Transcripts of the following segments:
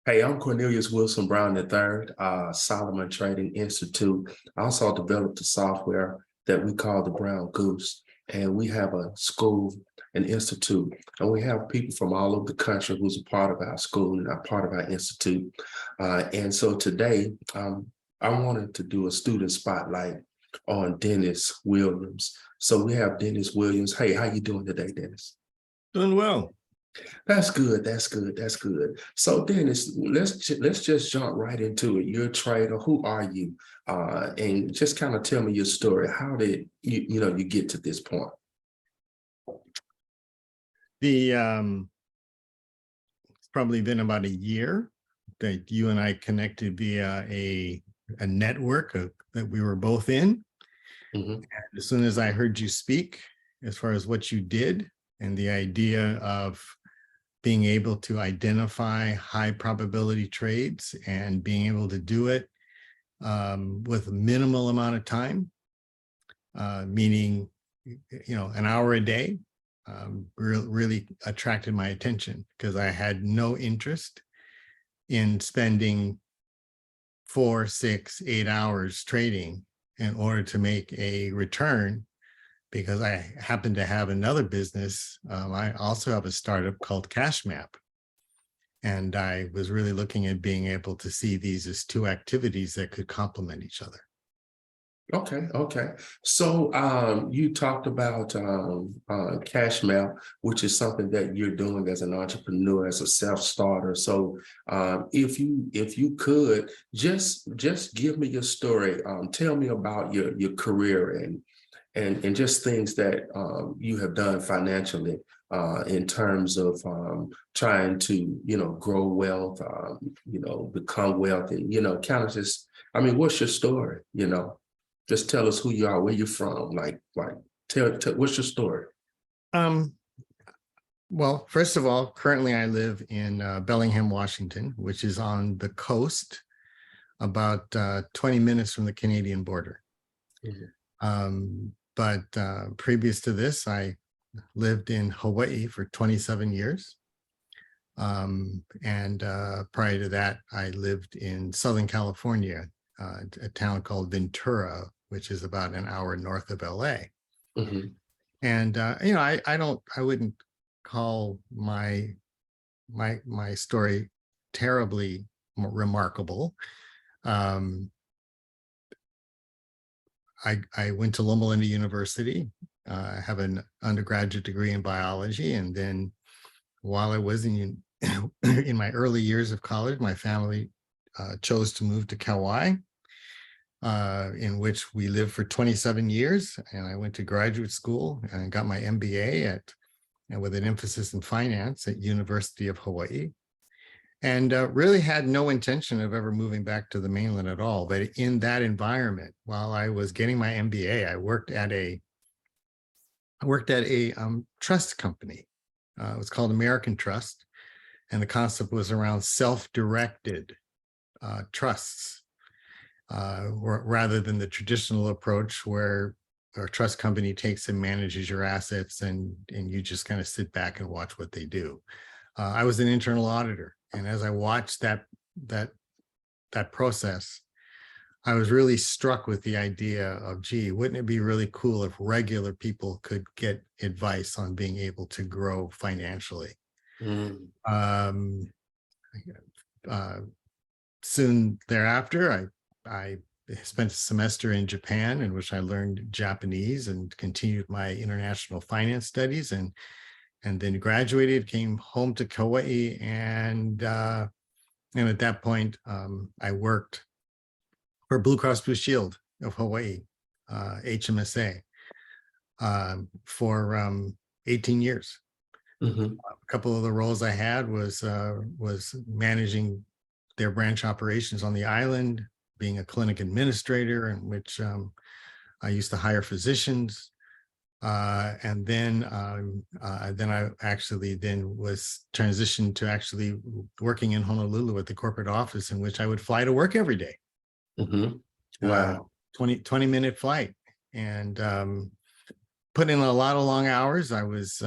Hey, I'm Cornelius Wilson Brown III, Solomon Trading Institute. I also developed a software that we call the Brown Goose. And we have a school, an institute, and we have people from all over the country who's a part of our school and are part of our institute. And so today, I wanted to do a student spotlight on Dennis Williams. So we have Dennis Williams. Hey, how you doing today, Dennis? Doing well. That's good. That's good. That's good. So, Dennis, let's just jump right into it. You're a trader. Who are you? And just kind of tell me your story. How did you get to this point? It's probably been about a year that you and I connected via a network that we were both in. Mhm. And as soon as I heard you speak, as far as what you did and the idea of being able to identify high probability trades and being able to do it with a minimal amount of time, meaning, an hour a day, really attracted my attention because I had no interest in spending 4, 6, 8 hours trading in order to make a return, because I happen to have another business. I also have a startup called CashMap. And I was really looking at being able to see these as two activities that could complement each other. Okay. So you talked about CashMap, which is something that you're doing as an entrepreneur, as a self-starter. So if you could just give me your story, tell me about your career and just things that you have done financially in terms of trying to grow wealth, become wealthy, kind of just, I mean, what's your story? Just tell us who you are, where you're from, like tell what's your story? Um, well, first of all, currently I live in Bellingham, Washington, which is on the coast, about 20 minutes from the Canadian border. Mhm. But previous to this, I lived in Hawaii for 27 years. And prior to that, I lived in Southern California, a town called Ventura, which is about an hour north of LA. Mhm. And I wouldn't call my story terribly remarkable. I went to Loma Linda University. I have an undergraduate degree in biology, and then while I was in in my early years of college, my family chose to move to Kauai, in which we lived for 27 years. And I went to graduate school and got my MBA and with an emphasis in finance at University of Hawaii. And really had no intention of ever moving back to the mainland at all. But in that environment, while I was getting my MBA, I worked at a trust company. It was called American Trust. And the concept was around self-directed trusts, rather than the traditional approach where a trust company takes and manages your assets and you just kind of sit back and watch what they do. I was an internal auditor, and as I watched that process, I was really struck with the idea of, gee, wouldn't it be really cool if regular people could get advice on being able to grow financially? Mhm. Um, Soon thereafter, I spent a semester in Japan in which I learned Japanese and continued my international finance studies, and then graduated, came home to Kauai, and at that point, I worked for Blue Cross Blue Shield of Hawaii, HMSA, for 18 years. Mhm. A couple of the roles I had was managing their branch operations on the island, being a clinic administrator, in which I used to hire physicians. And then I actually then was transitioned to actually working in Honolulu at the corporate office, in which I would fly to work every day. Mhm. uh, Wow. 20-minute flight, and put in a lot of long hours. I was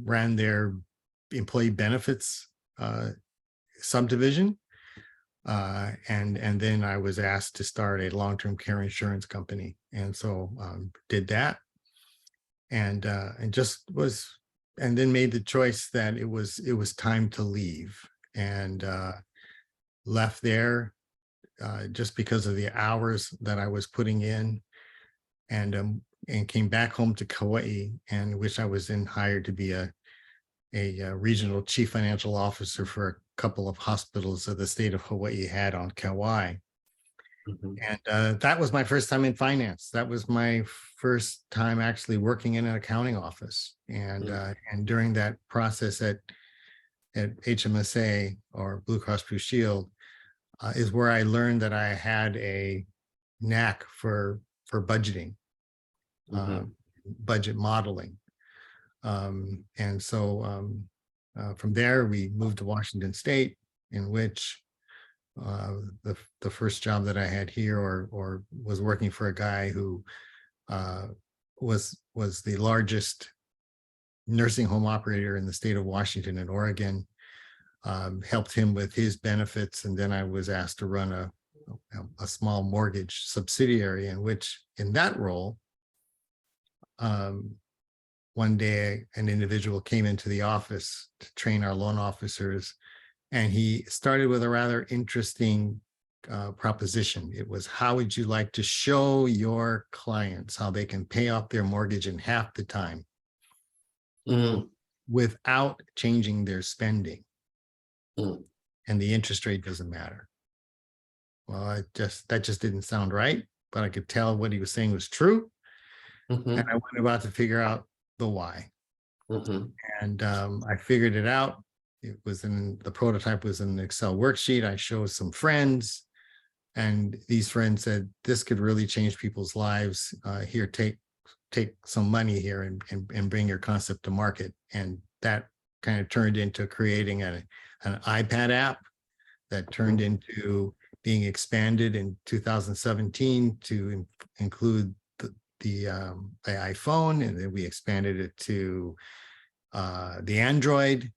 ran their employee benefits subdivision. And then I was asked to start a long-term care insurance company. And so did that, and then made the choice that it was time to leave, and left there just because of the hours that I was putting in, and came back home to Kauai, and which I was then hired to be a regional chief financial officer for a couple of hospitals that the state of Hawaii had on Kauai. Mhm. And that was my first time in finance. That was my first time actually working in an accounting office. And during that process at HMSA, or Blue Cross Blue Shield, is where I learned that I had a knack for budgeting, Mhm. budget modeling. And so from there, we moved to Washington State, in which the first job that I had here, or was working for a guy who was the largest nursing home operator in the state of Washington and Oregon. Helped him with his benefits, and then I was asked to run a small mortgage subsidiary, in that role, one day an individual came into the office to train our loan officers, and he started with a rather interesting proposition. It was, how would you like to show your clients how they can pay off their mortgage in half the time Mhm. without changing their spending? Mhm. And the interest rate doesn't matter. Well, that just didn't sound right, but I could tell what he was saying was true. And I Mhm. went about to figure out the why. Mhm. And I figured it out. The prototype was in an Excel worksheet. I showed some friends, and these friends said, this could really change people's lives. Here, take some money here, and bring your concept to market. And that kind of turned into creating an iPad app that turned into being expanded in 2017 to include the iPhone, and then we expanded it to the Android.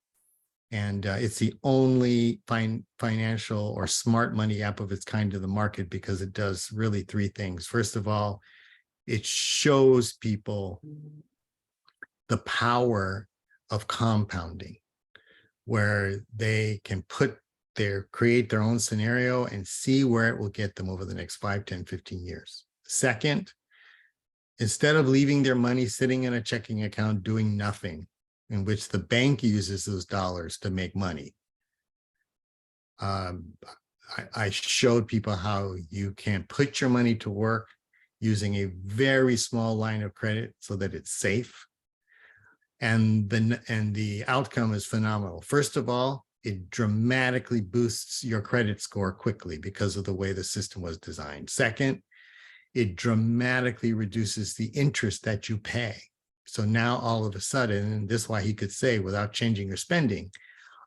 And it's the only financial or smart money app of its kind to the market, because it does really three things. First of all, it shows people the power of compounding, where they can create their own scenario and see where it will get them over the next 5, 10, 15 years. Second, instead of leaving their money sitting in a checking account doing nothing, in which the bank uses those dollars to make money, I showed people how you can put your money to work using a very small line of credit so that it's safe. And the outcome is phenomenal. First of all, it dramatically boosts your credit score quickly because of the way the system was designed. Second, it dramatically reduces the interest that you pay. So now all of a sudden, and this is why he could say, without changing your spending,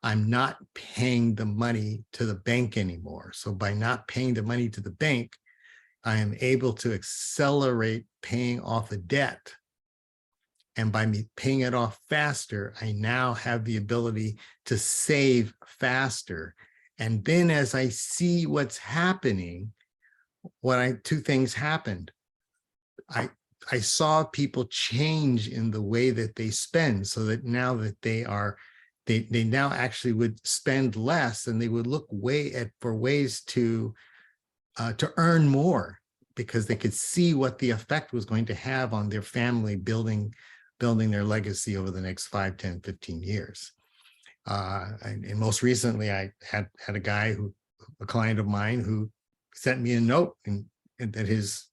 I'm not paying the money to the bank anymore. So by not paying the money to the bank, I am able to accelerate paying off a debt. And by me paying it off faster, I now have the ability to save faster. And then as I see what's happening, two things happened. I saw people change in the way that they spend, so that now that they now actually would spend less, and they would look for ways to earn more, because they could see what the effect was going to have on their family, building their legacy over the next 5, 10, 15 years. And most recently, I had a client of mine who sent me a note, and that his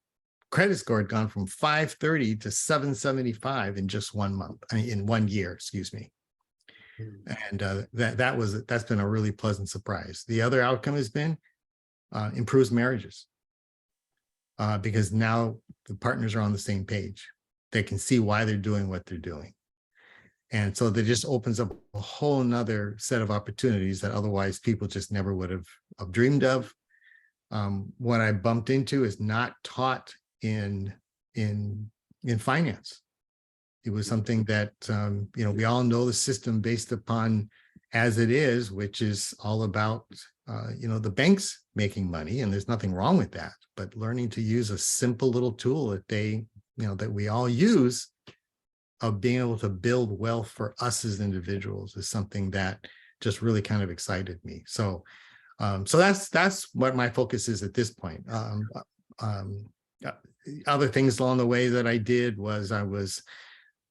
credit score had gone from 530 to 775 in just 1 month, in 1 year, excuse me. And that's been a really pleasant surprise. The other outcome has been improves marriages, because now the partners are on the same page. They can see why they're doing what they're doing. And so that just opens up a whole nother set of opportunities that otherwise people just never would have dreamed of. What I bumped into is not taught in finance. It was something that, we all know the system based upon as it is, which is all about, the banks making money, and there's nothing wrong with that, but learning to use a simple little tool that that we all use, of being able to build wealth for us as individuals, is something that just really kind of excited me. So that's what my focus is at this point. Other things along the way that I did was I was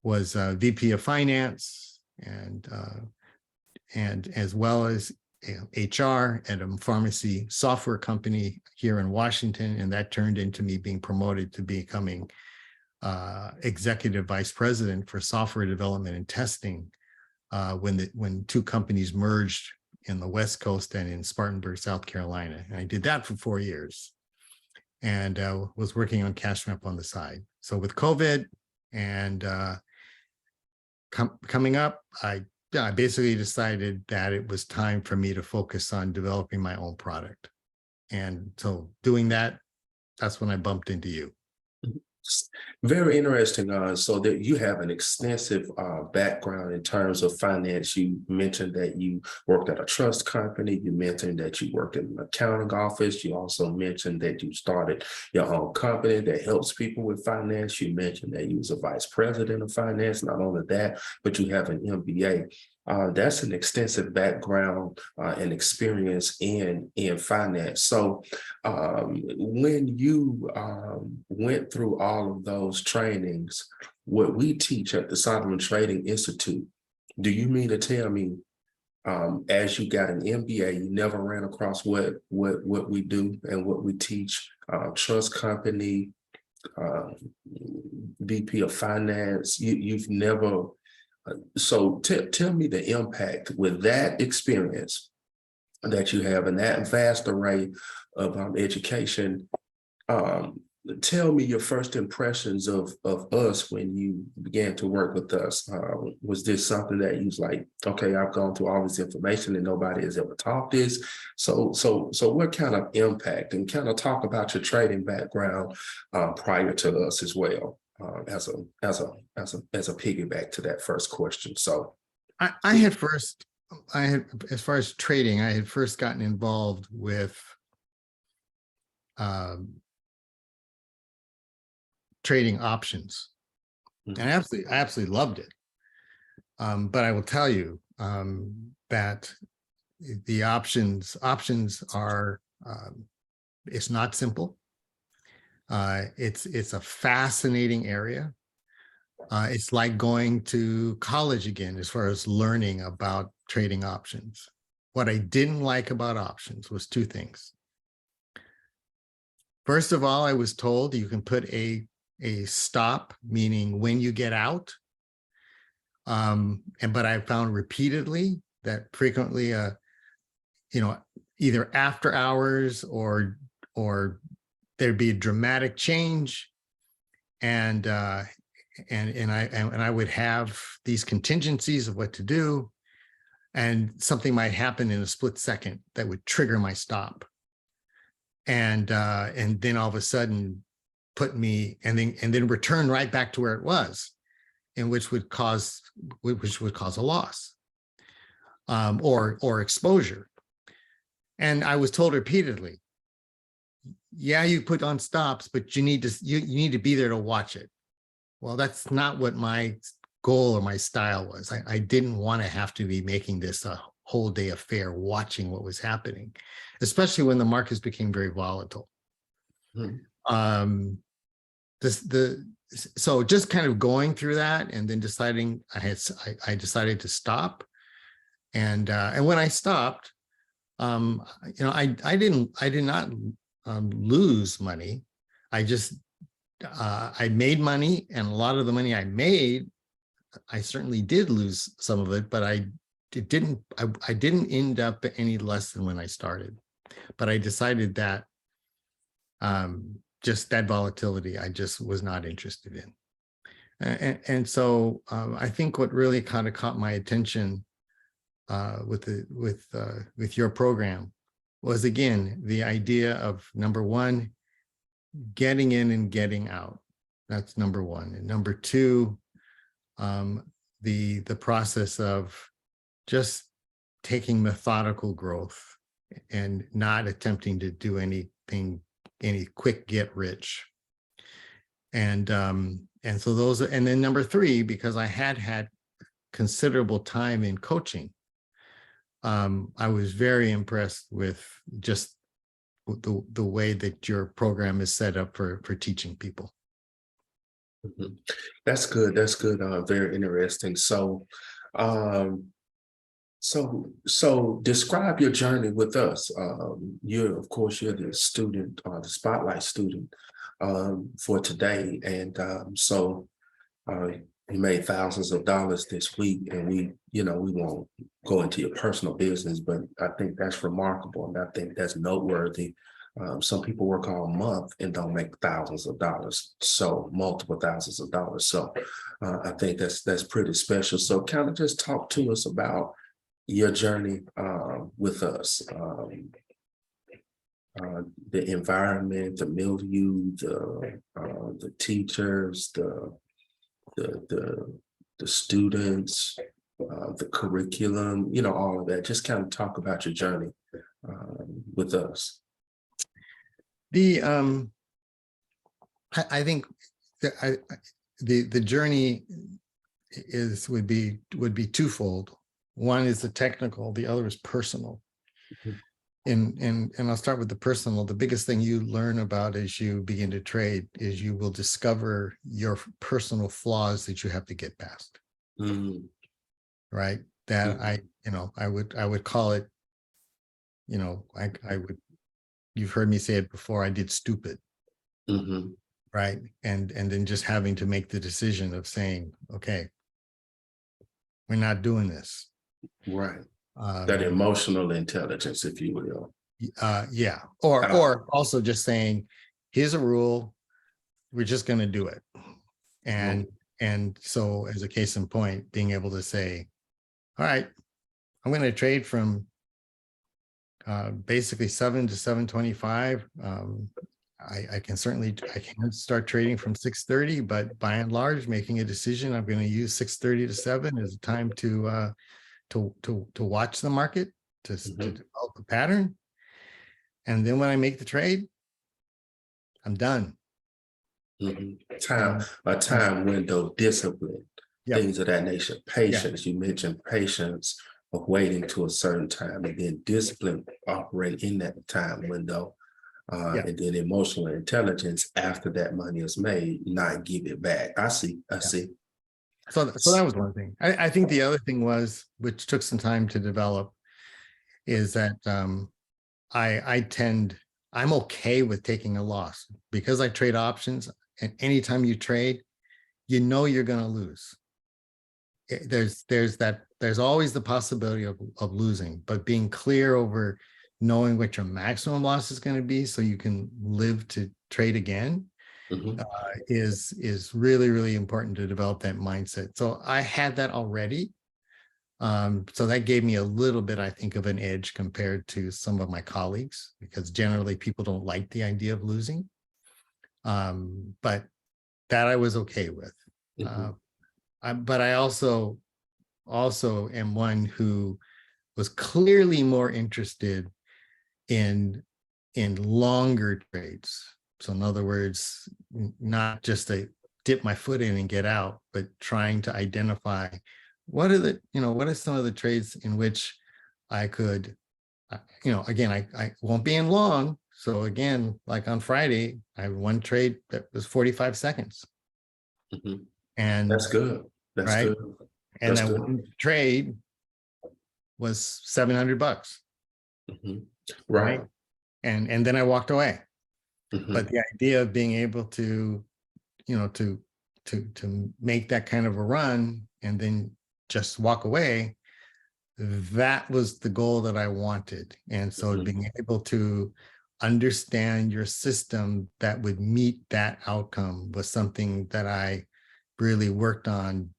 VP of finance, and as well as HR at a pharmacy software company here in Washington, and that turned into me being promoted to becoming executive vice president for software development and testing when two companies merged in the West Coast and in Spartanburg, South Carolina. And I did that for 4 years, and was working on CashMap on the side. So with COVID and coming up, I basically decided that it was time for me to focus on developing my own product. And so doing that, that's when I bumped into you. Very interesting. So that you have an extensive background in terms of finance. You mentioned that you worked at a trust company. You mentioned that you worked in an accounting office. You also mentioned that you started your own company that helps people with finance. You mentioned that you was a vice president of finance. Not only that, but you have an MBA. That's an extensive background and experience in finance. So when you went through all of those trainings, what we teach at the Solomon Trading Institute, do you mean to tell me as you got an MBA, you never ran across what we do and what we teach, trust company, VP of finance, you've never. So tell me the impact with that experience that you have and that vast array of education. Tell me your first impressions of us when you began to work with us. Was this something that you was like, okay, I've gone through all this information and nobody has ever taught this? So what kind of impact, and kind of talk about your trading background prior to us as well. As a piggyback to that first question. So I had, as far as trading, I had first gotten involved with trading options, and I absolutely loved it. But I will tell you that the options are, it's not simple. It's a fascinating area. It's like going to college again as far as learning about trading options. What I didn't like about options was two things. First of all, I was told you can put a stop, meaning when you get out. But I found repeatedly that frequently, either after hours or there'd be a dramatic change, and I would have these contingencies of what to do, and something might happen in a split second that would trigger my stop, and then all of a sudden put me and then return right back to where it was, and which would cause a loss or exposure. And I was told repeatedly, yeah, you put on stops, but you need to be there to watch it. Well, that's not what my goal or my style was. I didn't want to have to be making this a whole day affair, watching what was happening, especially when the markets became very volatile. So just kind of going through that, and then deciding I decided to stop, and when I stopped, I did not lose money. I made money, and a lot of the money I made, I certainly did lose some of it, but I didn't end up any less than when I started. But I decided that just that volatility, I just was not interested in. And so I think what really kind of caught my attention with your program was, again, the idea of, number one, getting in and getting out. That's number one. And number two, the process of just taking methodical growth and not attempting to do anything, any quick get rich. And so those, and then number three, because I had considerable time in coaching, I was very impressed with just the way that your program is set up for teaching people. Mhm. That's good. That's good. Very interesting. So, so describe your journey with us. Of course, you're the student, the spotlight student for today, and uh, you made thousands of dollars this week, and we won't go into your personal business, but I think that's remarkable, and I think that's noteworthy. Some people work all month and don't make thousands of dollars, so multiple thousands of dollars. So I think that's pretty special. So kind of just talk to us about your journey with us, the environment, the milieu, the teachers, the students, the curriculum, all of that. Just kind of talk about your journey with us. I think the journey would be twofold. One is the technical, the other is personal. Mhm. And I'll start with the personal. The biggest thing you learn about as you begin to trade is you will discover your personal flaws that you have to get past. Mm-hmm. Right. That Mm-hmm. I would call it, I would, you've heard me say it before, I did stupid. Mm-hmm. Right. And then just having to make the decision of saying, okay, we're not doing this. Right. That emotional intelligence, if you will. Yeah. Or Uh, also just saying, here's a rule, we're just going to do it. And so as a case in point, being able to say, all right, I'm going to trade from basically 7 to 7:25. I can start trading from 6:30, but by and large, making a decision, I'm going to use 6:30 to 7 as a time to watch the market, to develop a pattern. And then when I make the trade, I'm done. Time, a time window, discipline, Yep. things of that nature. Patience, you mentioned patience of waiting to a certain time, and then discipline operate in that time window. And then emotional intelligence after that money is made, not give it back. I see. So that was one thing. I think the other thing was, which took some time to develop, is that I'm okay with taking a loss because I trade options. And anytime you trade, you're going to lose. There's always the possibility of losing, but being clear over knowing what your maximum loss is going to be so you can live to trade again is really, really important to develop that mindset. So I had that already. So that gave me a little bit, I think, of an edge compared to some of my colleagues, because generally people don't like the idea of losing. But that I was okay with. But I also am one who was clearly more interested in longer trades. So in other words, not just to dip my foot in and get out, but trying to identify what are some of the trades in which I could, again, I won't be in long. So again, like on Friday, I had one trade that was 45 seconds. And that's good. That's right. good. And That's that good. one trade was $700. Right. And then I walked away. But the idea of being able to, to make that kind of a run and then just walk away, that was the goal that I wanted. And so being able to understand your system that would meet that outcome was something that I really worked on,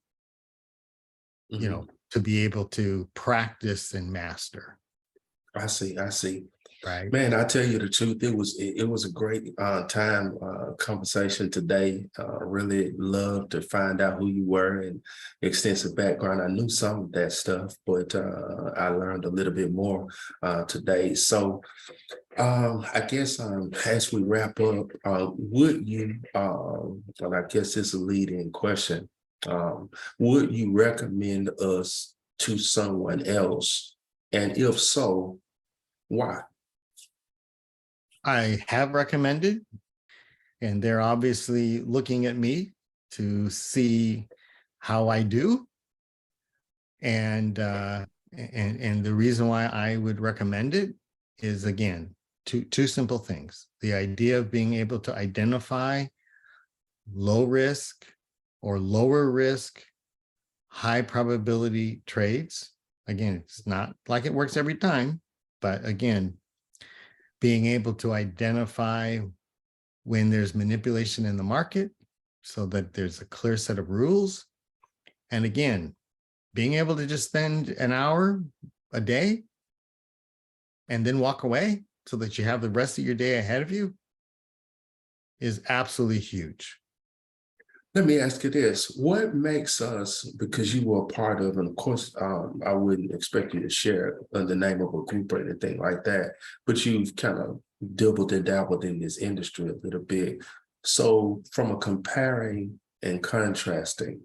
to be able to practice and master. I see. Right. Man, I tell you the truth, it was a great time conversation today. Really loved to find out who you were and extensive background. I knew some of that stuff, but I learned a little bit more today. So I guess as we wrap up, would you, and I guess this is a lead-in question, would you recommend us to someone else? And if so, why? I have recommended, and they're obviously looking at me to see how I do. And the reason why I would recommend it is, again, two simple things. The idea of being able to identify low risk or lower risk, high probability trades. Again, it's not like it works every time, but again, being able to identify when there's manipulation in the market so that there's a clear set of rules. And again, being able to just spend an hour a day and then walk away so that you have the rest of your day ahead of you is absolutely huge. Let me ask you this. What makes us, because you were a part of, and of course, I wouldn't expect you to share the name of a group or anything like that, but you've kind of dabbled and dabbled in this industry a little bit. So from a comparing and contrasting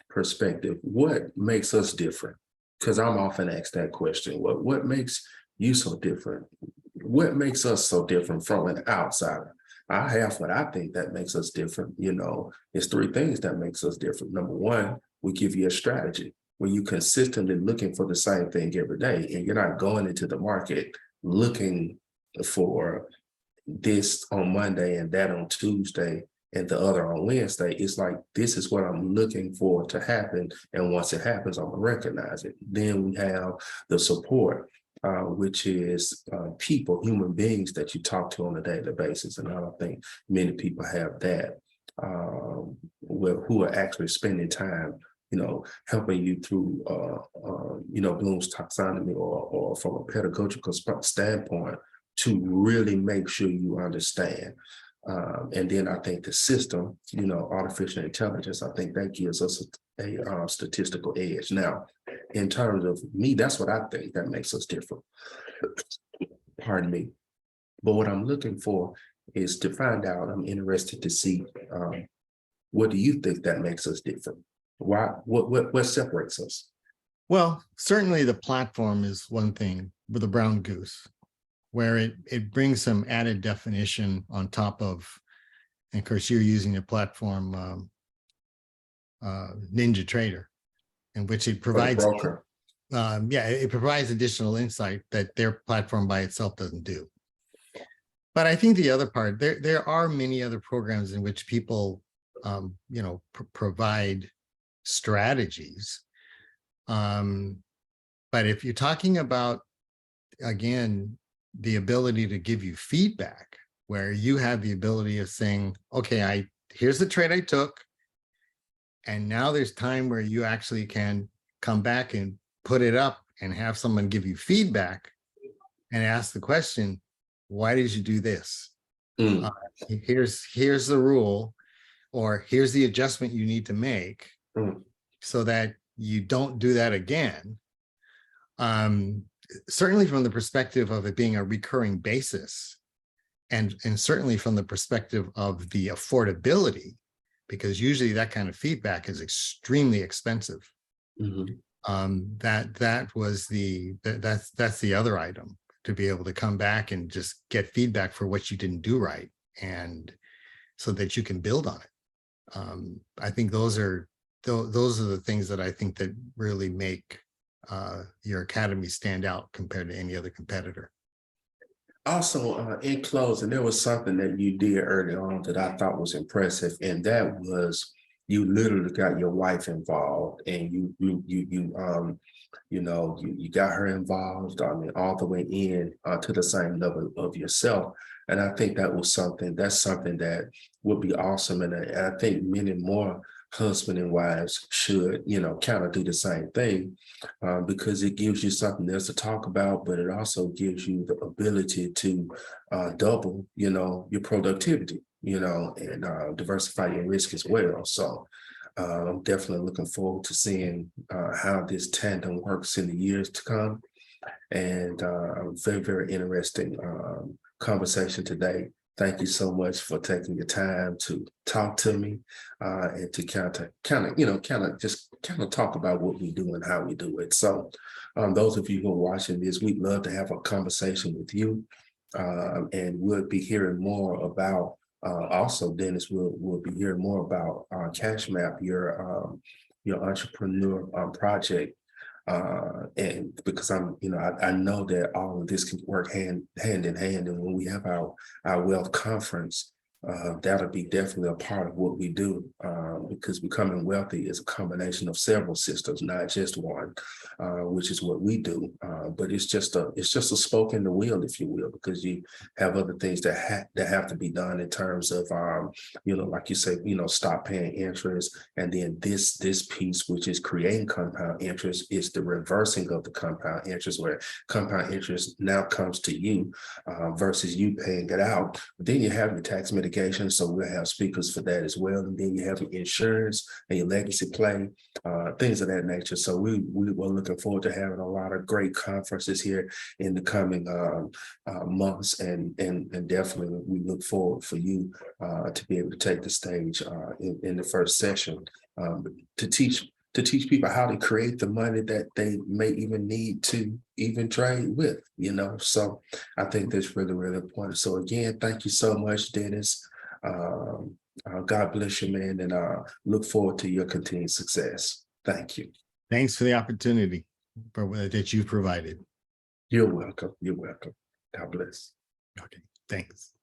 perspective, what makes us different? Because I'm often asked that question. What makes you so different? What makes us so different from an outsider? I have what I think that makes us different. You know, it's three things that makes us different. Number one, we give you a strategy where you consistently looking for the same thing every day, and you're not going into the market looking for this on Monday and that on Tuesday and the other on Wednesday. It's like, this is what I'm looking for to happen. And once it happens, I'm gonna recognize it. Then we have the support, which is people, human beings that you talk to on a daily basis. And I don't think many people have that, who are actually spending time, you know, helping you through, you know, Bloom's taxonomy, or from a pedagogical standpoint, to really make sure you understand. And then I think the system, you know, artificial intelligence, I think that gives us a statistical edge. Now, in terms of me, that's what I think that makes us different. Pardon me. But what I'm looking for is to find out, I'm interested to see, what do you think that makes us different? Why, what separates us? Well, certainly the platform is one thing with a brown goose, where it brings some added definition on top of, and of course, you're using a platform, Ninja Trader, in which it For the provides, broker. it provides additional insight that their platform by itself doesn't do. But I think the other part, there are many other programs in which people, you know, provide strategies. But if you're talking about, again, the ability to give you feedback, where you have the ability of saying, okay, here's the trade I took, and now there's time where you actually can come back and put it up and have someone give you feedback and ask the question, why did you do this? Mm. Here's the rule, or here's the adjustment you need to make so that you don't do that again. Certainly from the perspective of it being a recurring basis, and certainly from the perspective of the affordability, because usually that kind of feedback is extremely expensive. That was that's the other item, to be able to come back and just get feedback for what you didn't do right, and so that you can build on it. I think those are the things that I think that really make your academy stand out compared to any other competitor. Also, in closing, there was something that you did early on that I thought was impressive, and that was you literally got your wife involved, and you got her involved. I mean, all the way in to the same level of yourself. And I think that's something that would be awesome, and I think many more husband and wives should, kind of do the same thing, because it gives you something else to talk about, but it also gives you the ability to double, your productivity, and diversify your risk as well. So I'm definitely looking forward to seeing how this tandem works in the years to come. And very, very interesting conversation today. Thank you so much for taking your time to talk to me and to kind of talk about what we do and how we do it. So those of you who are watching this, we'd love to have a conversation with you. And we'll be hearing more about also, Dennis, we'll be hearing more about Cash Map, your entrepreneur project. And because I know that all of this can work hand in hand. And when we have our wealth conference, that'll be definitely a part of what we do, because becoming wealthy is a combination of several systems, not just one, which is what we do. But it's just a spoke in the wheel, if you will, because you have other things that have to be done in terms of, like you say, stop paying interest, and then this piece, which is creating compound interest, is the reversing of the compound interest, where compound interest now comes to you versus you paying it out. But then you have your tax mitigation. So we'll have speakers for that as well. And then you have your insurance and your legacy play, things of that nature. So we were looking forward to having a lot of great conferences here in the coming months. And definitely we look forward for you to be able to take the stage in the first session to teach people how to create the money that they may even need to even trade with, So I think that's really, really important. So again, thank you so much, Dennis. God bless you, man, and look forward to your continued success. Thank you. Thanks for the opportunity that you provided. You're welcome. You're welcome. God bless. Okay, thanks.